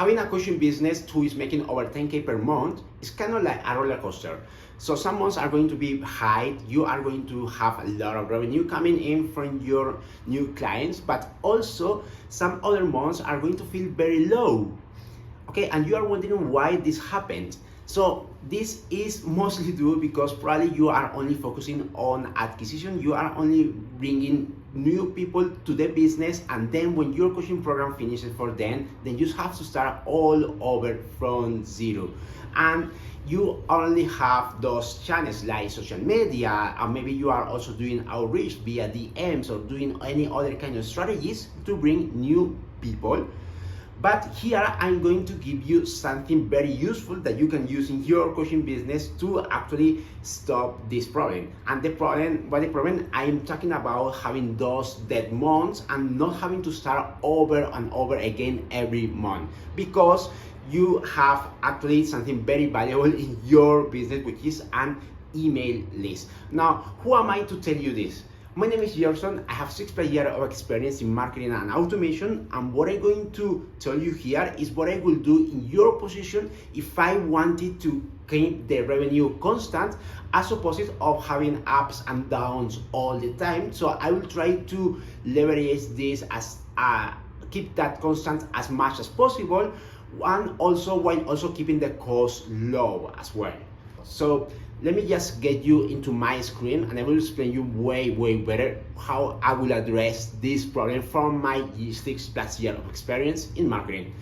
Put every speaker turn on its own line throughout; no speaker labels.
having a coaching business who is making over 10K per month is kind of like a roller coaster. So some months are going to be high, you are going to have a lot of revenue coming in from your new clients, but also some other months are going to feel very low. Okay, and you are wondering why this happened. So this is mostly due because probably you are only focusing on acquisition, you are only bringing new people to the business, and then when your coaching program finishes for them, then you have to start all over from zero. And you only have those channels like social media, and maybe you are also doing outreach via DMs or doing any other kind of strategies to bring new people. But here I'm going to give you something very useful that you can use in your coaching business to actually stop this problem. And the problem I'm talking about having those dead months and not having to start over and over again every month, because you have actually something very valuable in your business, which is an email list. Now, who am I to tell you this? My name is Gerson. I have 6+ years of experience in marketing and automation, and what I'm going to tell you here is what I will do in your position if I wanted to keep the revenue constant, as opposite of having ups and downs all the time. So I will try to leverage this as keep that constant as much as possible, and also while also keeping the cost low as well. So let me just get you into my screen and I will explain you way better how I will address this problem from my 6+ years of experience in marketing.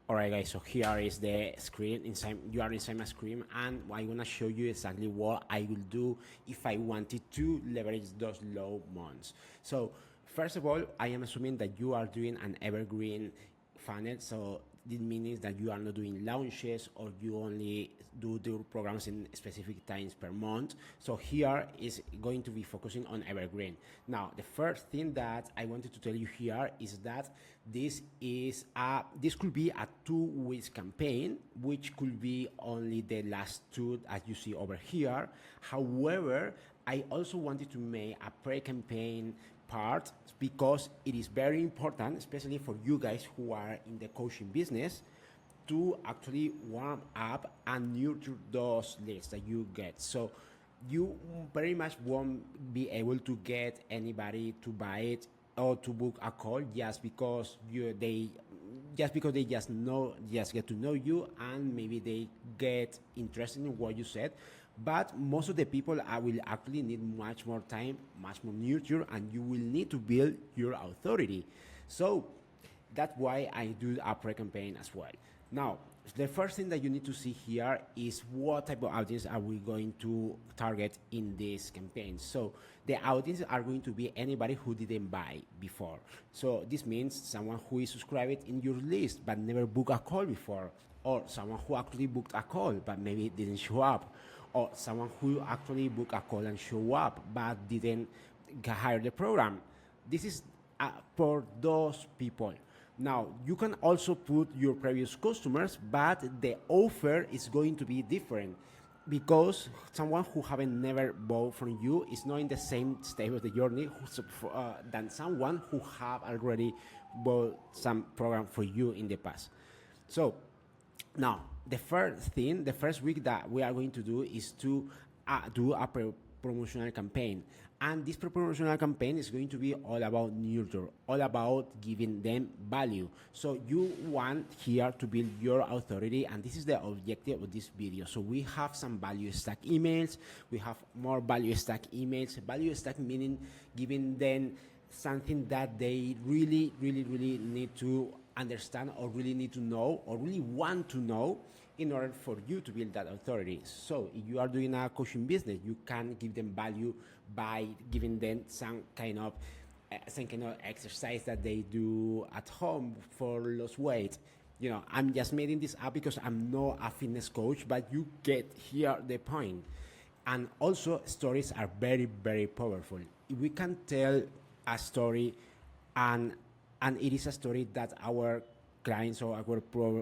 Alright guys, so here is the screen. You are inside my screen, and I'm gonna show you exactly what I will do if I wanted to leverage those low months. So first of all, I am assuming that you are doing an evergreen funnel. So this means that you are not doing launches, or you only do the programs in specific times per month. So here is going to be focusing on evergreen. Now, the first thing that I wanted to tell you here is that this could be a 2 week campaign, which could be only the last 2 as you see over here. However, I also wanted to make a pre-campaign part, because it is very important, especially for you guys who are in the coaching business, to actually warm up and nurture those leads that you get. So you very much won't be able to get anybody to buy it or to book a call just because they just get to know you, and maybe they get interested in what you said. But most of the people will actually need much more time, much more nurture, and you will need to build your authority. So that's why I do a pre-campaign as well. Now, the first thing that you need to see here is what type of audience are we going to target in this campaign. So the audience are going to be anybody who didn't buy before. So this means someone who is subscribed in your list but never booked a call before, or someone who actually booked a call but maybe didn't show up, or someone who actually booked a call and show up but didn't hire the program. This is for those people. Now, you can also put your previous customers, but the offer is going to be different, because someone who haven't never bought from you is not in the same stage of the journey than someone who have already bought some program for you in the past. So now, the first week that we are going to do is to do a promotional campaign. And this promotional campaign is going to be all about nurture, all about giving them value. So you want here to build your authority, and this is the objective of this video. So we have some value stack emails, we have more value stack emails. Value stack meaning giving them something that they really need to understand, or really need to know, or really want to know, in order for you to build that authority. So if you are doing a coaching business, you can give them value by giving them some kind of exercise that they do at home for lose weight. You know, I'm just making this up because I'm not a fitness coach, but you get here the point. And also, stories are very powerful. If we can tell a story, and it is a story that our clients or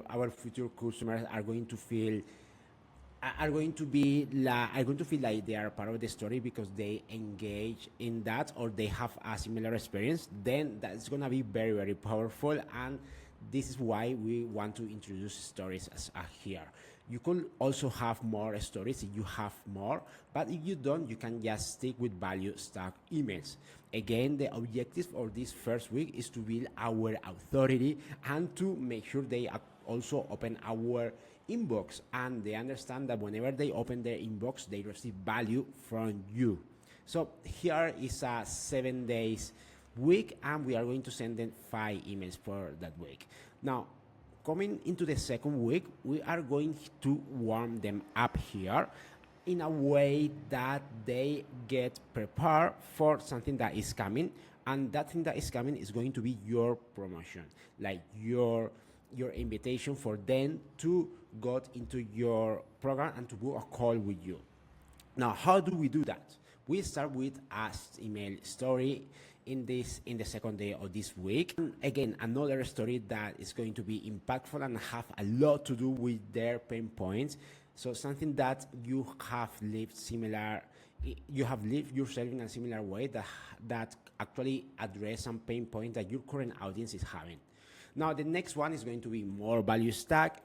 our future customers are going to feel like they are part of the story, because they engage in that, or they have a similar experience, then that's going to be very powerful, and this is why we want to introduce stories as here. You could also have more stories if you have more, but if you don't, you can just stick with value stack emails. Again, the objective of this first week is to build our authority and to make sure they also open our inbox, and they understand that whenever they open their inbox, they receive value from you. So here is a 7 days week, and we are going to send them 5 emails for that week. Now, coming into the second week, we are going to warm them up here in a way that they get prepared for something that is coming, and that thing that is coming is going to be your promotion, like your invitation for them to go into your program and to book a call with you. Now, how do we do that? We start with a email story in the second day of this week. And again, another story that is going to be impactful and have a lot to do with their pain points. So something that you have lived similar, you have lived yourself in a similar way that actually address some pain point that your current audience is having. Now, the next one is going to be more value stack.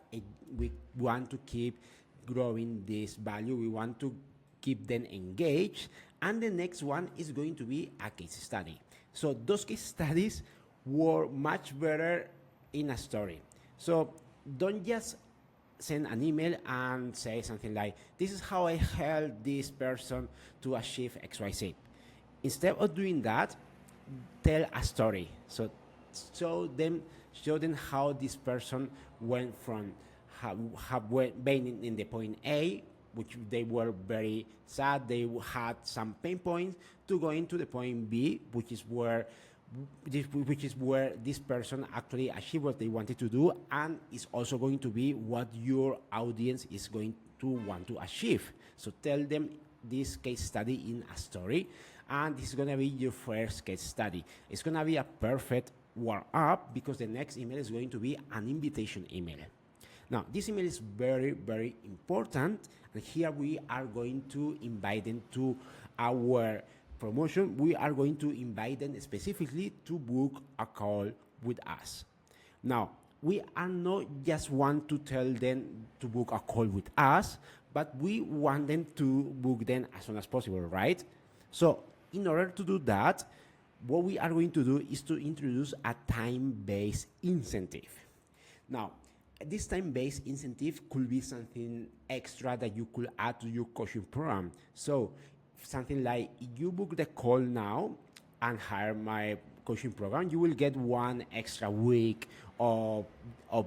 We want to keep growing this value. We want to keep them engaged. And the next one is going to be a case study. So those case studies were much better in a story. So don't just send an email and say something like, this is how I helped this person to achieve XYZ. Instead of doing that, tell a story. So show them how this person went from being in the point A, which they were very sad, they had some pain points, to going to the point B, which is where this person actually achieved what they wanted to do, and is also going to be what your audience is going to want to achieve. So tell them this case study in a story, and this is going to be your first case study. It's going to be a perfect warm up, because the next email is going to be an invitation email. Now, this email is very, very important, and here we are going to invite them to our promotion. We are going to invite them specifically to book a call with us. Now, we are not just want to tell them to book a call with us, but we want them to book them as soon as possible, right? So, in order to do that, what we are going to do is to introduce a time-based incentive. Now, this time-based incentive could be something extra that you could add to your coaching program. So something like, you book the call now and hire my coaching program, you will get 1 extra week of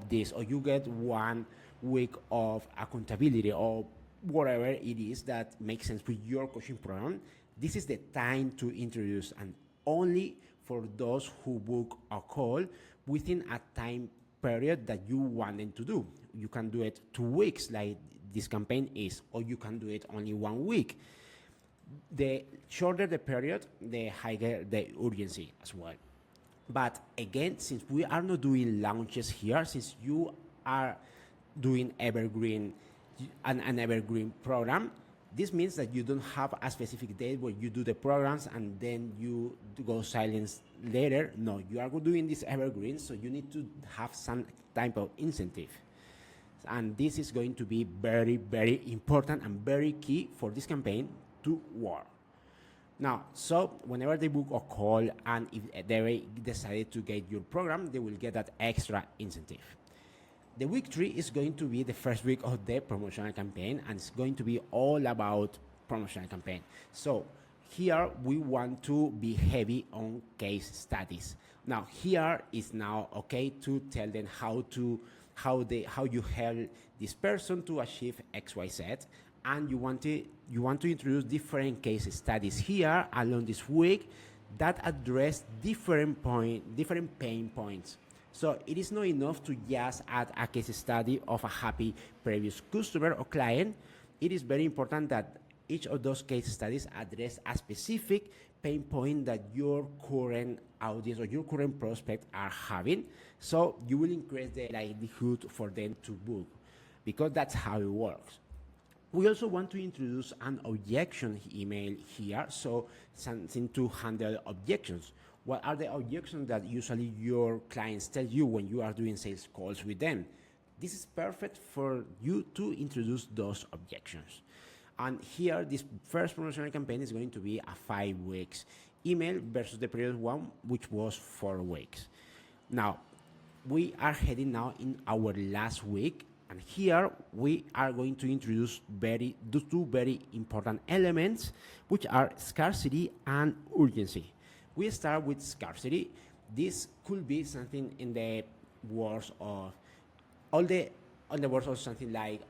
this, or you get 1 week of accountability, or whatever it is that makes sense with your coaching program. This is the time to introduce, and only for those who book a call within a time period that you want them to do. You can do it 2 weeks like this campaign is, or you can do it only 1 week. The shorter the period, the higher the urgency as well. But again, since we are not doing launches here, since you are doing an evergreen program, this means that you don't have a specific date where you do the programs and then you go silent later. No, you are doing this evergreen, so you need to have some type of incentive. And this is going to be very, very important and very key for this campaign to work. Now, so whenever they book a call and if they decide to get your program, they will get that extra incentive. The week 3 is going to be the first week of the promotional campaign, and it's going to be all about promotional campaign. So here we want to be heavy on case studies. Now here is now okay to tell them how you help this person to achieve XYZ, and you want to introduce different case studies here along this week that address different pain points. So it is not enough to just add a case study of a happy previous customer or client. It is very important that each of those case studies address a specific pain point that your current audience or your current prospect are having. So you will increase the likelihood for them to book, because that's how it works. We also want to introduce an objection email here, so something to handle objections. What are the objections that usually your clients tell you when you are doing sales calls with them? This is perfect for you to introduce those objections. And here, this first promotional campaign is going to be a 5 weeks email versus the previous one, which was 4 weeks. Now, we are heading now in our last week, and here we are going to introduce two very important elements, which are scarcity and urgency. We start with scarcity. This could be something in the words of on the words of something like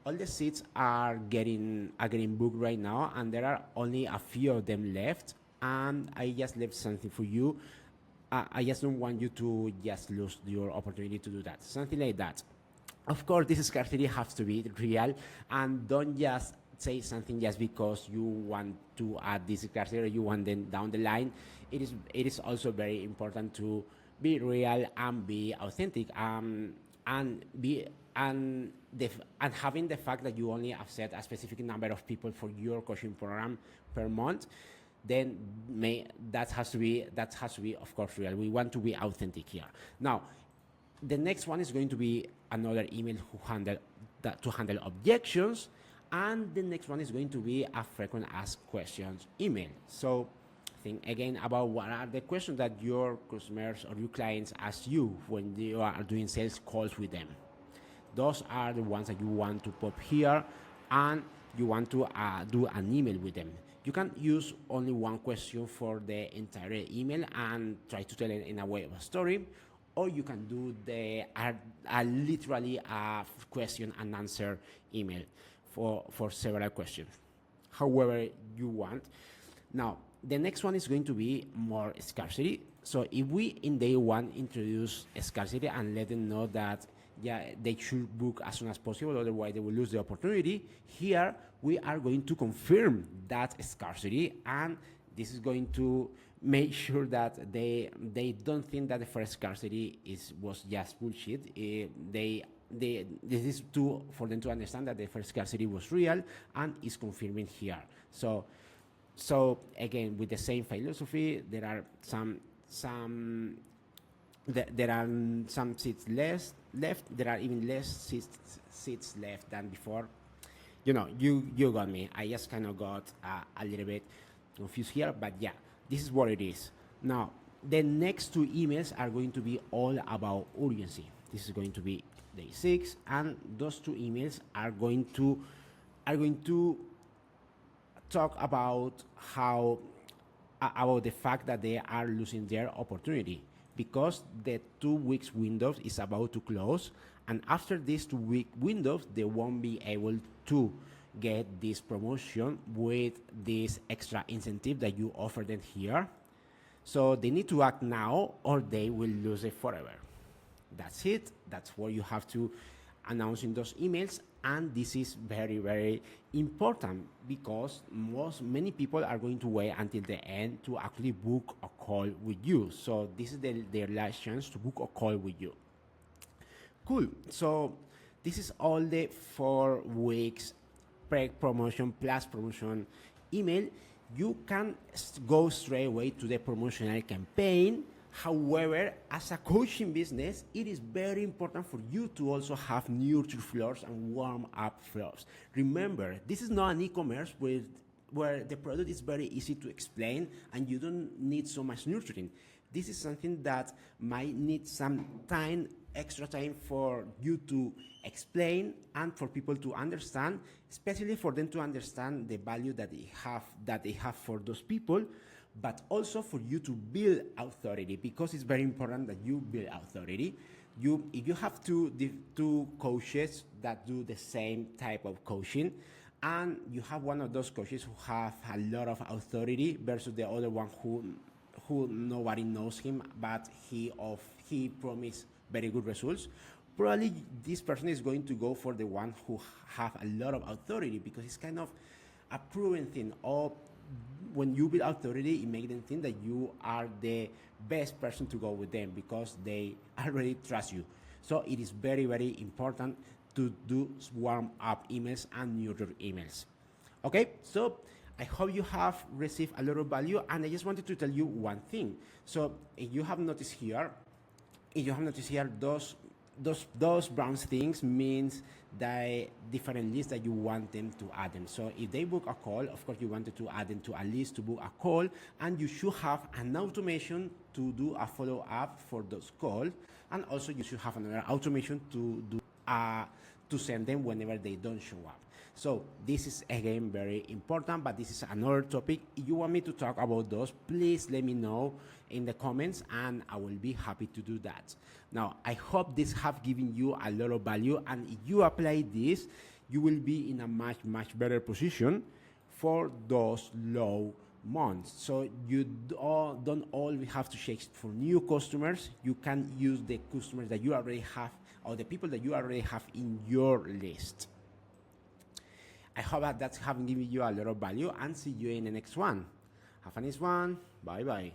all the seats are getting booked right now, and there are only a few of them left. And I just left something for you. I just don't want you to just lose your opportunity to do that. Something like that. Of course, this scarcity has to be real, and don't just say something just because you want to add this scarcity or you want them down the line. It is also very important to be real and be authentic, and having the fact that you only accept a specific number of people for your coaching program per month, then that has to be of course real. We want to be authentic here. Now, the next one is going to be another email to handle objections, and the next one is going to be a frequent asked questions email. So think again about what are the questions that your customers or your clients ask you when you are doing sales calls with them. Those are the ones that you want to pop here, and you want to do an email with them. You can use only one question for the entire email and try to tell it in a way of a story, or you can do literally a question and answer email for several questions, however you want. Now, the next one is going to be more scarcity. So if we in day one introduce scarcity and let them know that they should book as soon as possible, otherwise they will lose the opportunity, here we are going to confirm that scarcity, and this is going to make sure that they don't think that the first scarcity was just bullshit. This is for them to understand that the first scarcity was real and is confirming here. So again, with the same philosophy, there are some seats left. There are even less seats left than before. You got me. I just kind of got a little bit confused here, but yeah, this is what it is. Now, the next 2 emails are going to be all about urgency. This is going to be day 6, and those 2 emails are going to talk about about the fact that they are losing their opportunity because the 2 weeks window is about to close, and after this 2-week window they won't be able to get this promotion with this extra incentive that you offer them here. So they need to act now or they will lose it forever. That's it. That's what you have to announce in those emails, and this is very, very important because many people are going to wait until the end to actually book a call with you. So this is their last chance to book a call with you. Cool. So this is all the 4 weeks pre-promotion plus promotion email. You can go straight away to the promotional campaign. However, as a coaching business, it is very important for you to also have nurture flows and warm up flows. Remember, this is not an e-commerce where the product is very easy to explain and you don't need so much nurturing. This is something that might need some time, extra time for you to explain and for people to understand, especially for them to understand the value that they have for those people, but also for you to build authority, because it's very important that you build authority. If you have two coaches that do the same type of coaching, and you have one of those coaches who have a lot of authority versus the other one who nobody knows him, but he promised very good results, probably this person is going to go for the one who have a lot of authority, because it's kind of a proven thing. Or when you build authority, it makes them think that you are the best person to go with them because they already trust you. So it is very, very important to do warm up emails and nurture emails. Okay, so I hope you have received a lot of value, and I just wanted to tell you one thing. So if you have noticed here, those brown things means the different lists that you want them to add them. So if they book a call, of course you wanted to add them to a list to book a call, and you should have an automation to do a follow-up for those calls, and also you should have another automation to do to send them whenever they don't show up. So this is again very important, but this is another topic. If you want me to talk about those, please let me know in the comments and I will be happy to do that. Now, I hope this have given you a lot of value, and if you apply this, you will be in a much better position for those low months. So you don't always have to check for new customers. You can use the customers that you already have, or the people that you already have in your list. I hope that that's having given you a lot of value, and see you in the next one. Have a nice one. Bye bye.